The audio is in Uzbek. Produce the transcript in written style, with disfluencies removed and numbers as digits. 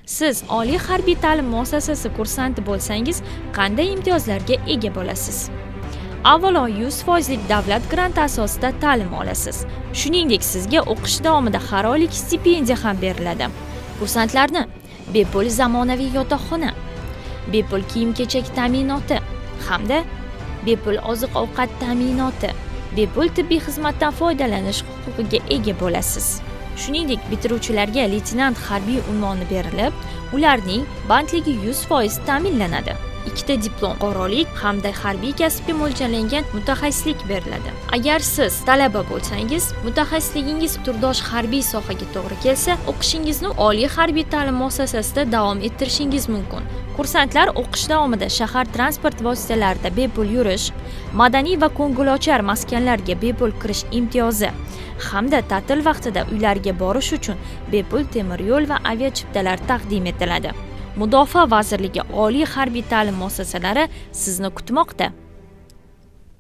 Siz oliy harbiy ta'lim muassasasi kursanti bo'lsangiz, qanday imtiyozlarga ega bo'lasiz? Avvalo, 100% davlat granti asosida ta'lim olasiz. Shuningdek, sizga o'qish davomida har oylik stipendiya ham beriladi. Kursantlarni bepul zamonaviy yotoqxona, bepul kiyim-kechak ta'minoti hamda bepul oziq-ovqat ta'minoti, bepul tibbiy xizmatdan foydalanish huquqiga ega bo'lasiz. Shuningdek, bitiruvchilarga leytenant harbiy unvoni berilib, ularning bandligi 100% ta'minlanadi. 2 diplom, fuqarolik hamda harbiy kasbga mo'ljallangan mutaxassislik beriladi. Agar siz talaba bo'lsangiz, mutaxassisligingiz turdosh harbiy sohaga to'g'ri kelsa, o'qishingizni oliy harbiy ta'lim muassasasida davom ettirishingiz mumkin. Kursantlar o'qish davomida shahar transport vositalarida bepul yurish, madaniy va ko'ngilochar maskanlarga bepul kirish imtiyozi hamda ta'til vaqtida uylariga borish uchun bepul temir yo'l va aviachiptalar taqdim etiladi. Mudofaa vazirligi oliy harbiy ta'lim muassasalari sizni kutmoqda.